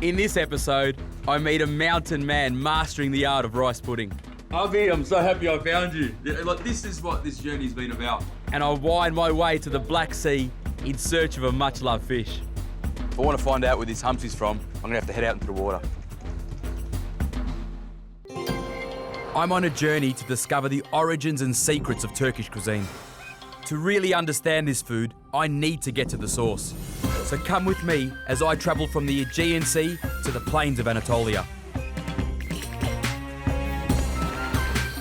In this episode, I meet a mountain man mastering the art of rice pudding. Avi, I'm so happy I found you. Like, this is what this journey's been about. And I wind my way to the Black Sea in search of a much-loved fish. If I want to find out where this Hamsi's from, I'm going to have to head out into the water. I'm on a journey to discover the origins and secrets of Turkish cuisine. To really understand this food, I need to get to the source. So come with me as I travel from the Aegean Sea to the plains of Anatolia.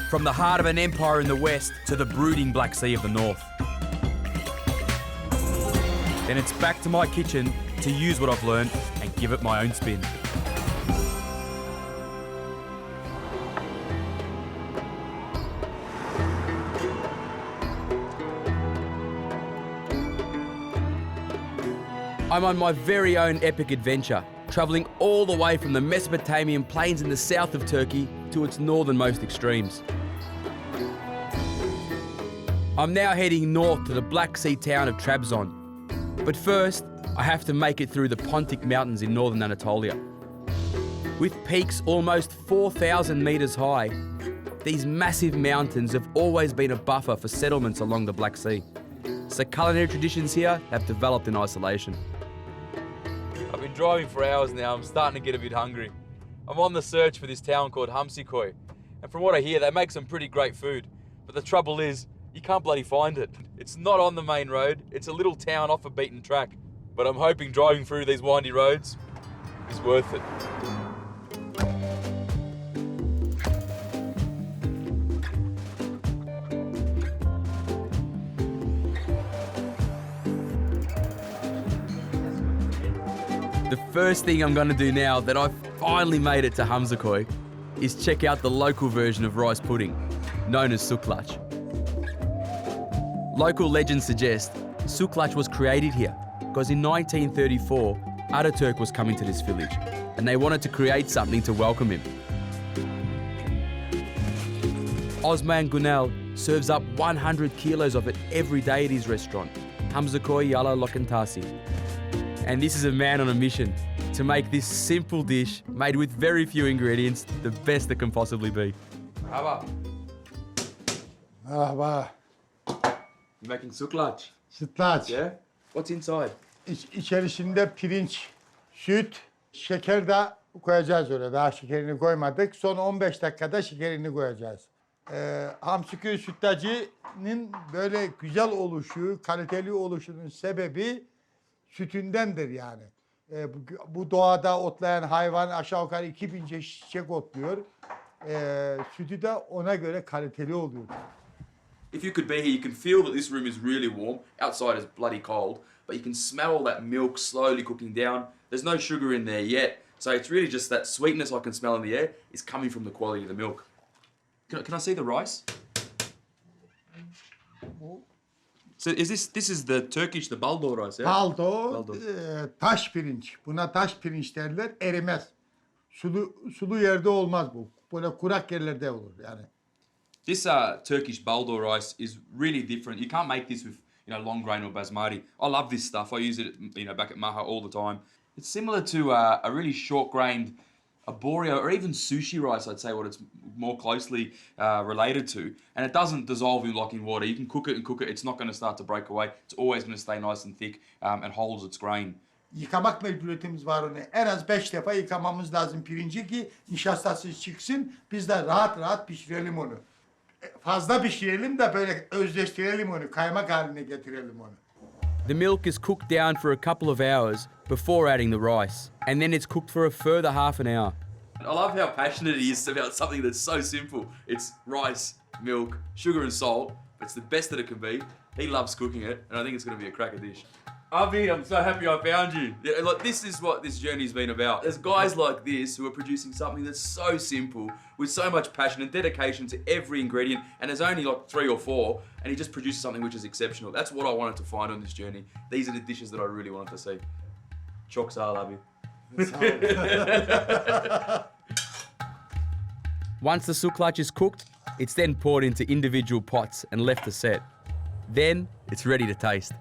From the heart of an empire in the west to the brooding Black Sea of the north. Then it's back to my kitchen to use what I've learned and give it my own spin. I'm on my very own epic adventure, travelling all the way from the Mesopotamian plains in the south of Turkey to its northernmost extremes. I'm now heading north to the Black Sea town of Trabzon. But first, I have to make it through the Pontic Mountains in northern Anatolia. With peaks almost 4,000 metres high, these massive mountains have always been a buffer for settlements along the Black Sea. So culinary traditions here have developed in isolation. I've been driving for hours now. I'm starting to get a bit hungry. I'm on the search for this town called Hamsi. And from what I hear, they make some pretty great food. But the trouble is, you can't bloody find it. It's not on the main road. It's a little town off a beaten track. But I'm hoping driving through these windy roads is worth it. The first thing I'm going to do now that I've finally made it to Hamsi is check out the local version of rice pudding, known as Sütlaç. Local legends suggest Sütlaç was created here because in 1934, Ataturk was coming to this village and they wanted to create something to welcome him. Osman Gunel serves up 100 kilos of it every day at his restaurant, Hamsi Yala Lokantasi. And this is a man on a mission to make this simple dish, made with very few ingredients, the best it can possibly be. Merhaba. Merhaba. You're making sütlaç. Sütlaç. Yeah? What's inside? İçerisinde pirinç, süt, şeker de koyacağız öyle. Daha şekerini koymadık. Son 15 dakikada şekerini koyacağız. Hamsi sütlacının böyle güzel oluşu, kaliteli oluşunun sebebi sütündendir yani. Bu doğada otlayan hayvan aşağı yukarı 2000 çiçek otluyor. Sütü de ona göre kaliteli oluyor. If you could be here, you can feel that this room is really warm. Outside is bloody cold, but you can smell all that milk slowly cooking down. There's no sugar in there yet, so it's really just that sweetness I can smell in the air is coming from the quality of the milk. Can I see the rice? So this is the Turkish, the Balo rice, yeah? Baldo. Taş pirinç. Buna taş pirinç derler. Erimez. Sulu yerde olmaz bu. Böyle kurak yerlerde olur yani. This Turkish Balo rice is really different. You can't make this with long grain or basmati. I love this stuff. I use it back at Maha all the time. It's similar to a really short grained arborio or even sushi rice, I'd say what it's more closely related to. And it doesn't dissolve in water. You can cook it and cook it. It's not going to start to break away. It's always going to stay nice and thick and holds its grain. Yıkamak mecburiyetimiz var onu. En az 5 defa yıkamamız lazım pirinci ki nişastasız çıksın. Biz de rahat rahat pişirelim onu. Fazla pişirelim de böyle özleştirelim onu. Kaymak haline getirelim onu. The milk is cooked down for a couple of hours before adding the rice, and then it's cooked for a further half an hour. I love how passionate he is about something that's so simple. It's rice, milk, sugar and salt. It's the best that it can be. He loves cooking it, and I think it's going to be a cracker dish. Avi, I'm so happy I found you. This is what this journey's been about. There's guys like this who are producing something that's so simple, with so much passion and dedication to every ingredient, and there's only 3 or 4, and he just produces something which is exceptional. That's what I wanted to find on this journey. These are the dishes that I really wanted to see. Çok sağ ol abi. Once the sütlaç is cooked, it's then poured into individual pots and left to set. Then it's ready to taste.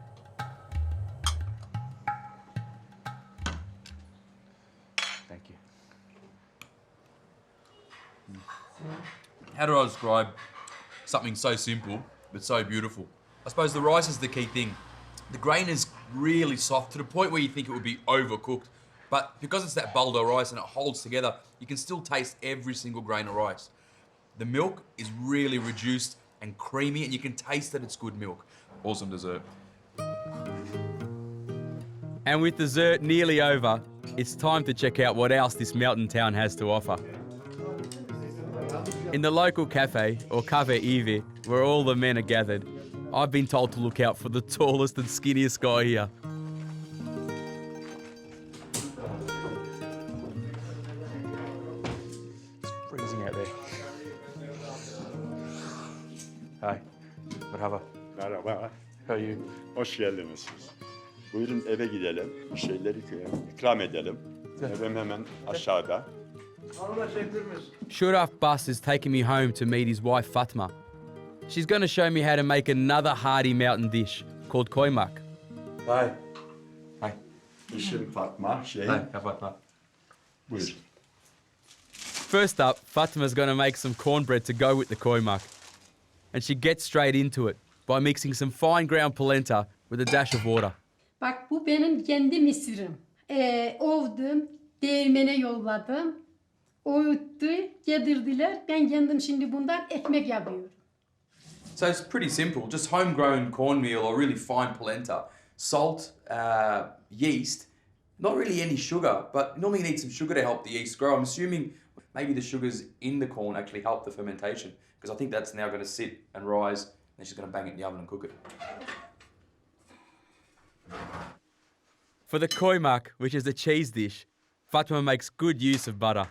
How do I describe something so simple but so beautiful? I suppose the rice is the key thing. The grain is really soft to the point where you think it would be overcooked. But because it's that Balo rice and it holds together, you can still taste every single grain of rice. The milk is really reduced and creamy, and you can taste that it's good milk. Awesome dessert. And with dessert nearly over, it's time to check out what else this mountain town has to offer. In the local cafe, or Cafe Ive, where all the men are gathered, I've been told to look out for the tallest and skinniest guy here. It's freezing out there. Hi, merhaba. Merhaba, How are you? hoş geldiniz siz. Buyurun eve gidelim, bir şeyleri ikram edelim. Evim hemen aşağıda. Shuraf Bus is taking me home to meet his wife Fatma. She's going to show me how to make another hearty mountain dish called koymak. Hi. Hi. İşim Fatma, şey. Hi, Fatma. Buyur. First up, Fatma's going to make some cornbread to go with the koymak. And she gets straight into it by mixing some fine ground polenta with a dash of water. Bak bu benim kendi misirim. Ovdum, değirmene yolladım. Öğüttü, yedirdiler. Ben kendim şimdi bundan ekmek yapıyorum. So it's pretty simple, just homegrown cornmeal or really fine polenta, salt, yeast, not really any sugar, but normally you need some sugar to help the yeast grow. I'm assuming maybe the sugars in the corn actually help the fermentation, because I think that's now going to sit and rise, and then she's going to bang it in the oven and cook it. For the koymak, which is a cheese dish, Fatma makes good use of butter.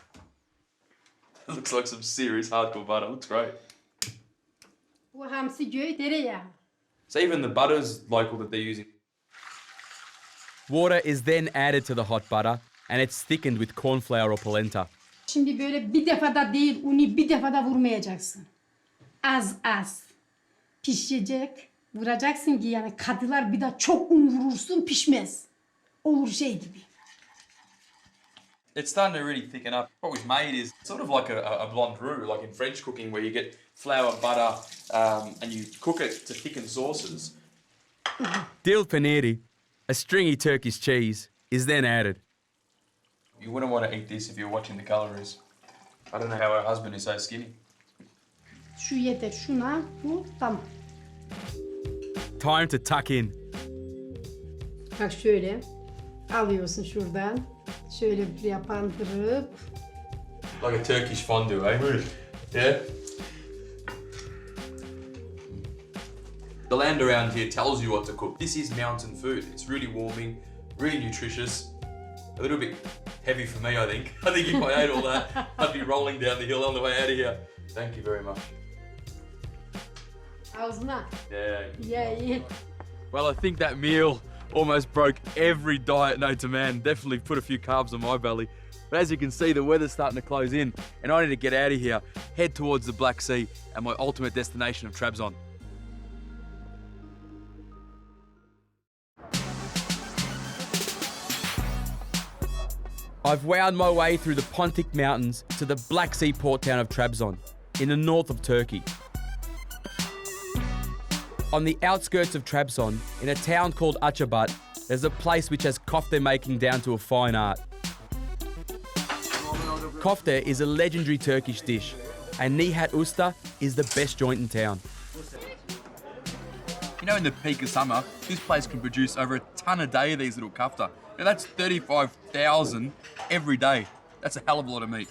It looks like some serious hardcore butter, looks great. Bu hamsi göğü tereyağı. So even the butter's local that they're using. Water is then added to the hot butter and it's thickened with corn flour or polenta. Şimdi böyle bir defada değil, unu bir defada vurmayacaksın. Az az. Pişecek. Vuracaksın ki yani kadılar bir de çok un vurursun pişmez. Olur şey gibi. It's starting to really thicken up. What we've made is sort of like a blonde roux, like in French cooking, where you get flour, butter, and you cook it to thicken sauces. Dil paniri, a stringy Turkish cheese, is then added. You wouldn't want to eat this if you're watching the calories. I don't know how her husband is so skinny. Şu yeter şuna, bu tamam. Time to tuck in. Bak şöyle alıyorsun şuradan. Şöyle bir yapandırıp. Like a Turkish fondue, eh? Yeah? The land around here tells you what to cook. This is mountain food. It's really warming, really nutritious. A little bit heavy for me, I think. I think if I ate all that, I'd be rolling down the hill on the way out of here. Thank you very much. Ağzına. Yeah. Ye. Well, I think that meal almost broke every diet known to man. Definitely put a few carbs on my belly. But as you can see, the weather's starting to close in and I need to get out of here, head towards the Black Sea and my ultimate destination of Trabzon. I've wound my way through the Pontic Mountains to the Black Sea port town of Trabzon, in the north of Turkey. On the outskirts of Trabzon, in a town called Akçabat, there's a place which has kofta making down to a fine art. Kofta is a legendary Turkish dish, and Nihat Usta is the best joint in town. You know, in the peak of summer, this place can produce over a ton a day of these little kofta. Now that's 35,000 every day. That's a hell of a lot of meat.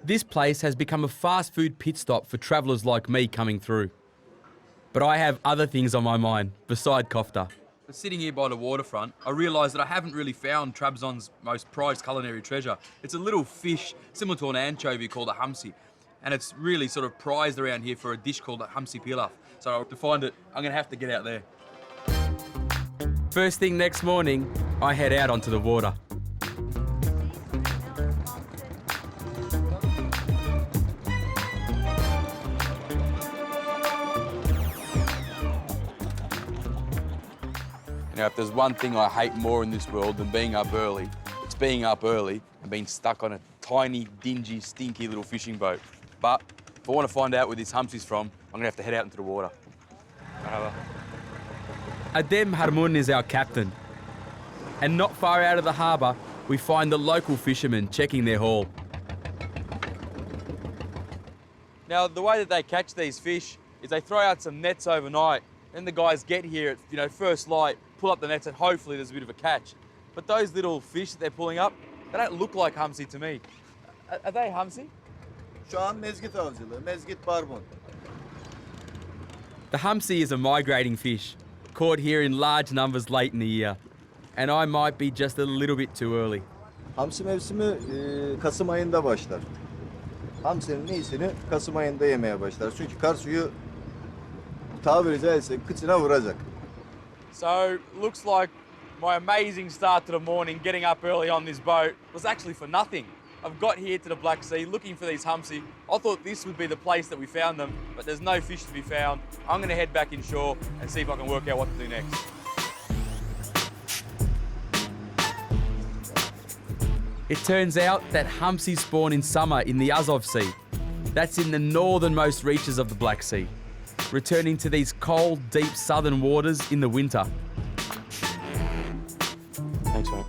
This place has become a fast food pit stop for travellers like me coming through. But I have other things on my mind beside kofta. Sitting here by the waterfront, I realised that I haven't really found Trabzon's most prized culinary treasure. It's a little fish similar to an anchovy called a hamsi. And it's really sort of prized around here for a dish called a Hamsi Pilav. So to find it, I'm going to have to get out there. First thing next morning, I head out onto the water. You know, if there's one thing I hate more in this world than being up early, it's being up early and being stuck on a tiny, dingy, stinky little fishing boat. But if I want to find out where this Hamsi's from, I'm going to have to head out into the water. Adem Harmun is our captain. And not far out of the harbour, we find the local fishermen checking their haul. Now, the way that they catch these fish is they throw out some nets overnight. Then the guys get here at first light, pull up the nets, and hopefully there's a bit of a catch. But those little fish that they're pulling up, they don't look like Hamsi to me. Are they Hamsi? Şu an mezgit avcılığı, mezgit barbun. The Hamsi is a migrating fish, caught here in large numbers late in the year. And I might be just a little bit too early. Hamsi mevsimi Kasım ayında başlar. Hamsinin iyisini Kasım ayında yemeye başlar. Çünkü kar suyu tabiri caizse kıçına vuracak. So, looks like my amazing start to the morning, getting up early on this boat, was actually for nothing. I've got here to the Black Sea looking for these Hamsi. I thought this would be the place that we found them, but there's no fish to be found. I'm going to head back inshore and see if I can work out what to do next. It turns out that Hamsi spawn in summer in the Azov Sea. That's in the northernmost reaches of the Black Sea, returning to these cold, deep southern waters in the winter. Thanks, mate.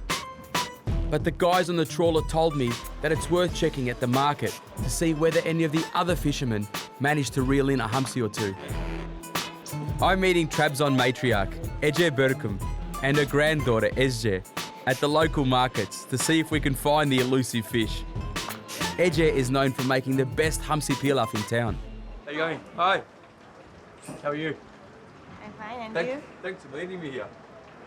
But the guys on the trawler told me that it's worth checking at the market to see whether any of the other fishermen managed to reel in a Hamsi or two. I'm meeting Trabzon matriarch Ece Berkum and her granddaughter Ezce at the local markets to see if we can find the elusive fish. Ece is known for making the best Hamsi Pilav in town. How are you going? Hi. How are you? I'm fine, and you? Thanks for meeting me here.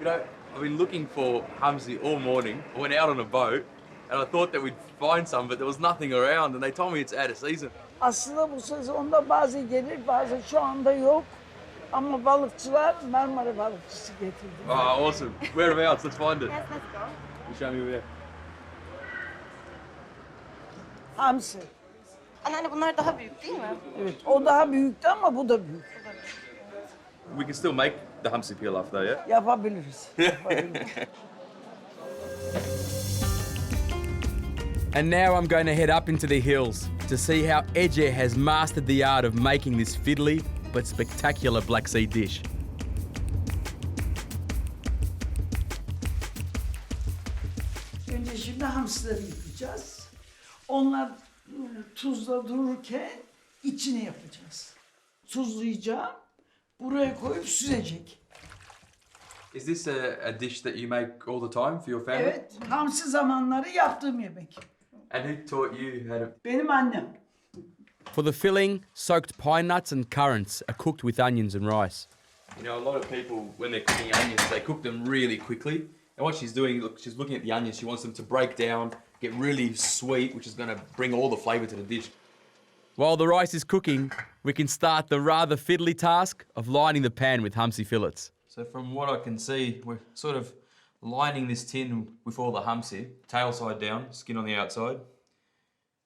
You know, I've been looking for Hamsi all morning. I went out on a boat and I thought that we'd find some, but there was nothing around and they told me it's out of season. Aslında bu sezonda bazı gelir, bazı şu anda yok. Ama balıkçılar Marmara balıkçısı getirdi. Oh, awesome. Whereabouts? Let's find it. Yes, let's go. You show me where. Hamsi. Anneanne bunlar daha büyük değil mi? Evet, o daha büyüktü ama bu da büyük. We can still make the Hamsi Pilav though, yeah? Yapabiliriz. Yapabiliriz. And now I'm going to head up into the hills to see how Ece has mastered the art of making this fiddly but spectacular Black Sea dish. Önce şimdi hamsileri yıkayacağız. Onlar tuzla dururken içini yapacağız. Tuzlayacağım. Buraya koyup süzecek. Is this a dish that you make all the time for your family? Evet, hamsi zamanları yaptığım yemek. And who taught you how to... Benim annem. For the filling, soaked pine nuts and currants are cooked with onions and rice. You know, a lot of people, when they're cooking onions, they cook them really quickly. And what she's doing, look, she's looking at the onions. She wants them to break down, get really sweet, which is going to bring all the flavour to the dish. While the rice is cooking, we can start the rather fiddly task of lining the pan with Hamsi fillets. So from what I can see, we're sort of lining this tin with all the Hamsi, tail side down, skin on the outside.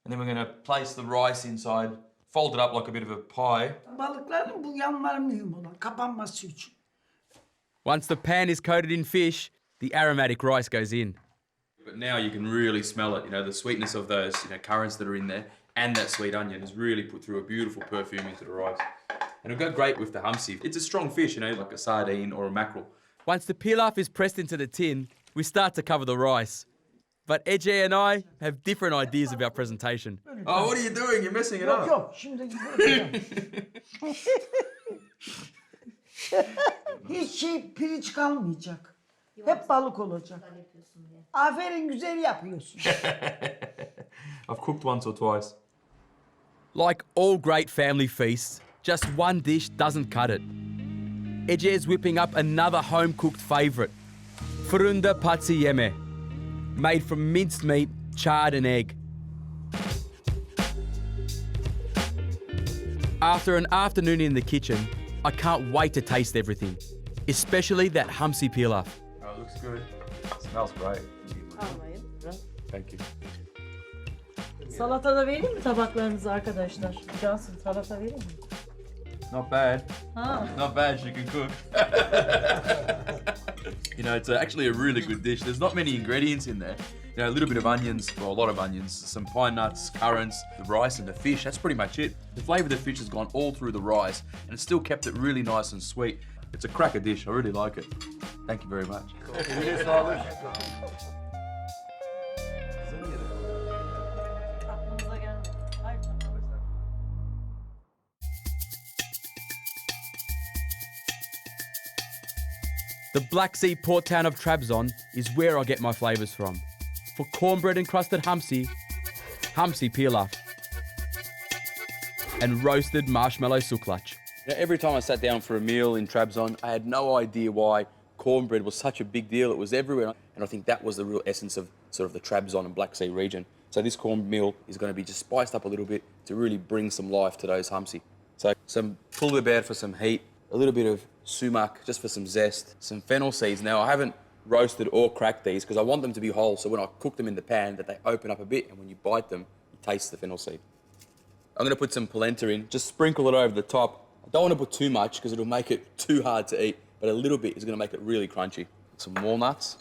And then we're going to place the rice inside, fold it up like a bit of a pie. Balıkların bu yanları mühim olan, kapanması için. Once the pan is coated in fish, the aromatic rice goes in. But now you can really smell it, you know, the sweetness of those, currants that are in there and that sweet onion is really put through a beautiful perfume into the rice. And it'll go great with the Hamsi. It's a strong fish, like a sardine or a mackerel. Once the pilaf is pressed into the tin, we start to cover the rice. But Ece and I have different ideas about presentation. Oh, what are you doing? You're messing it up. Yok, şimdi bırakacağım. Hiç pirinç kalmayacak. Hep balık olacak. Aferin, güzel yapıyorsun. I've cooked once or twice. Like all great family feasts, just one dish doesn't cut it. Ece is whipping up another home-cooked favourite, fırında patsi yeme, made from minced meat, chard and egg. After an afternoon in the kitchen, I can't wait to taste everything, especially that Hamsi Pilav. Oh, it looks good. It smells great. Thank you. Salata da vereyim mi tabaklarınıza arkadaşlar? Cansın, salata vereyim mi? Not bad. Ha. Not bad, she can cook. It's actually a really good dish. There's not many ingredients in there. You know, a little bit of onions, or a lot of onions, some pine nuts, currants, the rice and the fish. That's pretty much it. The flavour of the fish has gone all through the rice and it's still kept it really nice and sweet. It's a cracker dish. I really like it. Thank you very much. Aklımıza gelmedi. Hayır. The Black Sea port town of Trabzon is where I get my flavours from. For cornbread encrusted Hamsi, Hamsi Pilav, and roasted marshmallow Sütlaç. Now, every time I sat down for a meal in Trabzon, I had no idea why cornbread was such a big deal. It was everywhere, and I think that was the real essence of sort of the Trabzon and Black Sea region. So this corn meal is going to be just spiced up a little bit to really bring some life to those Hamsi. So some pul biber for some heat, a little bit of sumac just for some zest, some fennel seeds. Now I haven't roasted or cracked these because I want them to be whole, so when I cook them in the pan that they open up a bit, and when you bite them, you taste the fennel seed. I'm going to put some polenta in, just sprinkle it over the top. I don't want to put too much because it'll make it too hard to eat, but a little bit is going to make it really crunchy. Some walnuts.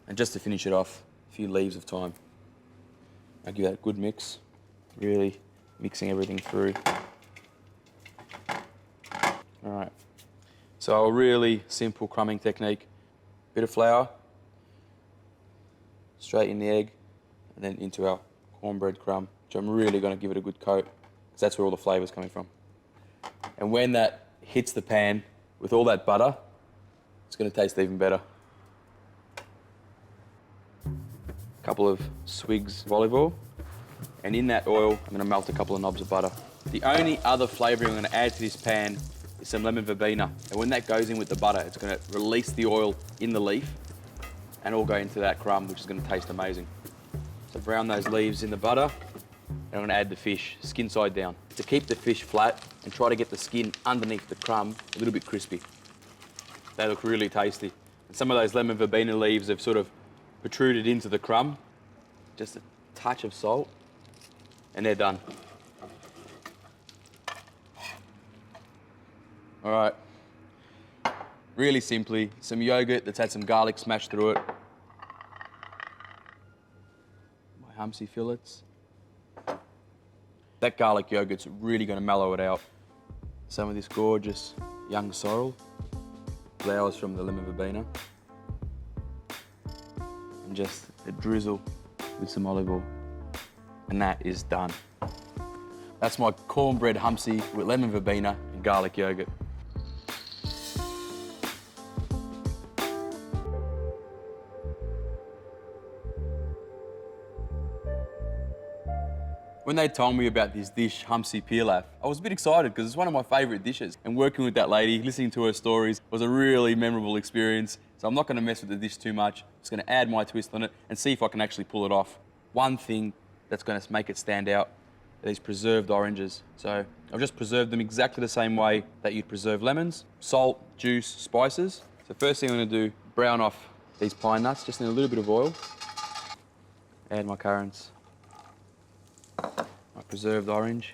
And just to finish it off, a few leaves of thyme. I'll give that a good mix, really mixing everything through. All right, so a really simple crumbing technique. Bit of flour, straight in the egg, and then into our cornbread crumb, which I'm really going to give it a good coat, because that's where all the flavour's coming from. And when that hits the pan with all that butter, it's going to taste even better. A couple of swigs of olive oil, and in that oil, I'm going to melt a couple of knobs of butter. The only other flavouring I'm going to add to this pan is some lemon verbena. And when that goes in with the butter, it's going to release the oil in the leaf and all go into that crumb, which is going to taste amazing. So brown those leaves in the butter, and I'm going to add the fish, skin side down. To keep the fish flat and try to get the skin underneath the crumb a little bit crispy. They look really tasty. And some of those lemon verbena leaves have sort of protruded into the crumb. Just a touch of salt, and they're done. All right, really simply, some yogurt that's had some garlic smashed through it. My Hamsi fillets. That garlic yogurt's really gonna mellow it out. Some of this gorgeous young sorrel, flowers from the lemon verbena, and just a drizzle with some olive oil. And that is done. That's my cornbread Hamsi with lemon verbena and garlic yogurt. When they told me about this dish, Hamsi Pilav, I was a bit excited because it's one of my favourite dishes. And working with that lady, listening to her stories, was a really memorable experience. So I'm not going to mess with the dish too much. I'm just going to add my twist on it and see if I can actually pull it off. One thing that's going to make it stand out are these preserved oranges. So I've just preserved them exactly the same way that you'd preserve lemons. Salt, juice, spices. So first thing I'm going to do, brown off these pine nuts just in a little bit of oil. Add my currants. My preserved orange.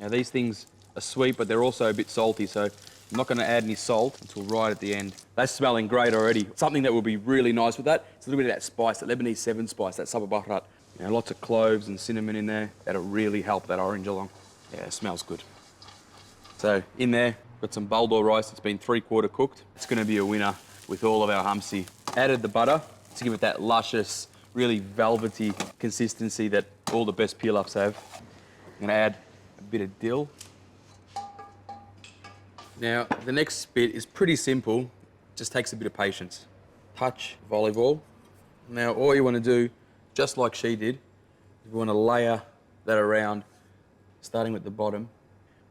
Now these things are sweet, but they're also a bit salty, so I'm not going to add any salt until right at the end. That's smelling great already. Something that will be really nice with that is a little bit of that spice, that Lebanese 7 spice, that sabah baharat. You know, lots of cloves and cinnamon in there. That'll really help that orange along. Yeah, it smells good. So in there, got some baldo rice that's been 3/4 cooked. It's going to be a winner with all of our Hamsi. Added the butter to give it that luscious, really velvety consistency that all the best pilafs have. I'm going to add a bit of dill. Now, the next bit is pretty simple, just takes a bit of patience. Touch of olive oil. Now, all you want to do, just like she did, is we want to layer that around, starting with the bottom.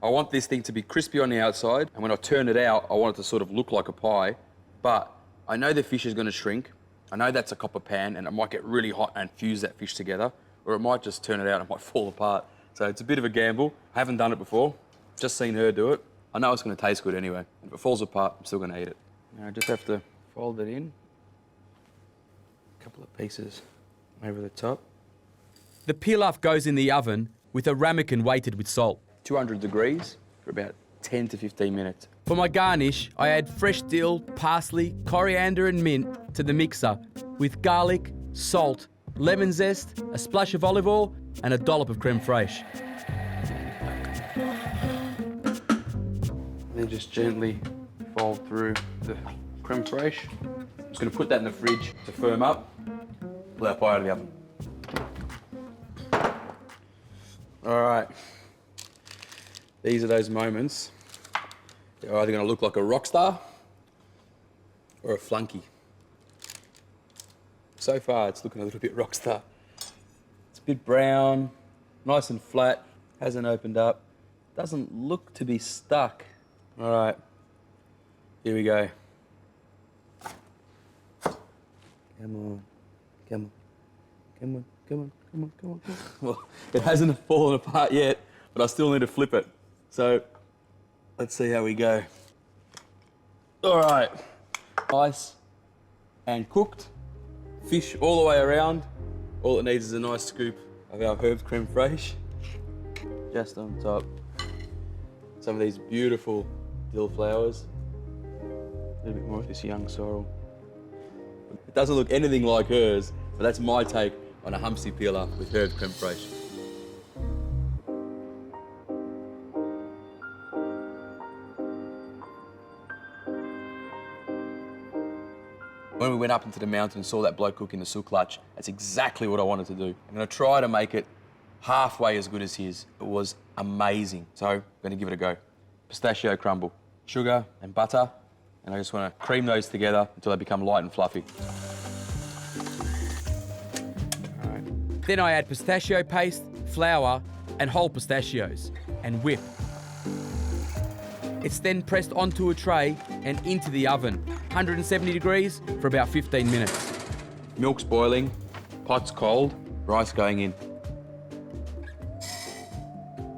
I want this thing to be crispy on the outside, and when I turn it out, I want it to sort of look like a pie, but I know the fish is going to shrink. I know that's a copper pan, and it might get really hot and fuse that fish together, or it might just turn it out and it might fall apart. So it's a bit of a gamble. I haven't done it before, just seen her do it. I know it's going to taste good anyway. And if it falls apart, I'm still going to eat it. Now I just have to fold it in. A couple of pieces over the top. The pilaf goes in the oven with a ramekin weighted with salt. 200 degrees for about 10 to 15 minutes. For my garnish, I add fresh dill, parsley, coriander and mint to the mixer with garlic, salt, lemon zest, a splash of olive oil and a dollop of creme fraiche. Then just gently fold through the creme fraiche. I'm just going to put that in the fridge to firm up. Pull that pie out of the oven. All right. These are those moments. They're either going to look like a rock star or a flunky. So far, it's looking a little bit rock star. It's a bit brown, nice and flat, hasn't opened up, doesn't look to be stuck. All right, here we go. Come on, come on, come on, come on, come on, come on, come on. Well, it hasn't fallen apart yet, but I still need to flip it. So, let's see how we go. All right, nice and cooked. Fish all the way around. All it needs is a nice scoop of our herbed creme fraiche. Just on top. Some of these beautiful dill flowers. A little bit more of this young sorrel. It doesn't look anything like hers, but that's my take on a Hamsi Pilav with herbed creme fraiche. When we went up into the mountain and saw that bloke cooking the Sütlaç, that's exactly what I wanted to do. I'm going to try to make it halfway as good as his. It was amazing. So I'm going to give it a go. Pistachio crumble, sugar and butter, and I just want to cream those together until they become light and fluffy. All right. Then I add pistachio paste, flour, and whole pistachios, and whip. It's then pressed onto a tray and into the oven, 170 degrees for about 15 minutes. Milk's boiling, pot's cold, rice going in.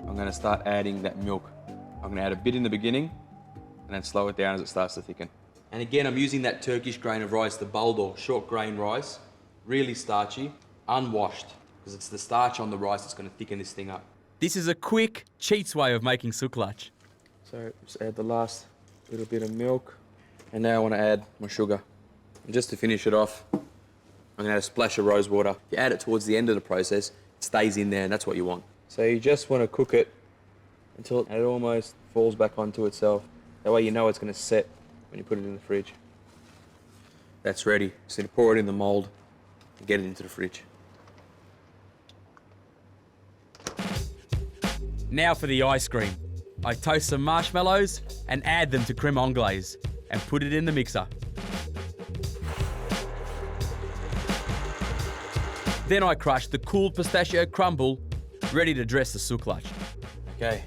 I'm going to start adding that milk. I'm going to add a bit in the beginning and then slow it down as it starts to thicken. And again, I'm using that Turkish grain of rice, the Balo, short grain rice, really starchy, unwashed, because it's the starch on the rice that's going to thicken this thing up. This is a quick, cheats way of making Sütlaç. So just add the last little bit of milk. And now I want to add my sugar. And just to finish it off, I'm going to add a splash of rose water. If you add it towards the end of the process, it stays in there and that's what you want. So you just want to cook it until it almost falls back onto itself. That way you know it's going to set when you put it in the fridge. That's ready. So you pour it in the mould and get it into the fridge. Now for the ice cream. I toast some marshmallows and add them to creme anglaise and put it in the mixer. Then I crush the cooled pistachio crumble, ready to dress the Sütlaç. Okay,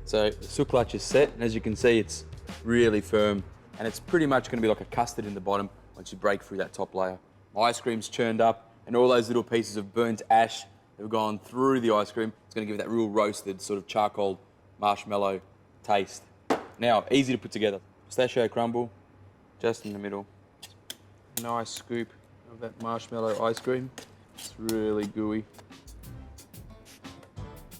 so the Sütlaç is set, and as you can see, it's really firm, and it's pretty much going to be like a custard in the bottom once you break through that top layer. My ice cream's churned up, and all those little pieces of burnt ash that have gone through the ice cream, it's going to give it that real roasted sort of charcoal marshmallow taste. Now, easy to put together. Pistachio crumble, just in the middle. Nice scoop of that marshmallow ice cream. It's really gooey.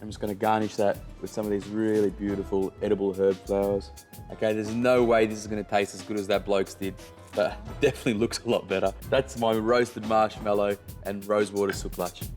I'm just going to garnish that with some of these really beautiful edible herb flowers. Okay, there's no way this is going to taste as good as that bloke's did, but it definitely looks a lot better. That's my roasted marshmallow and rosewater Sütlaç.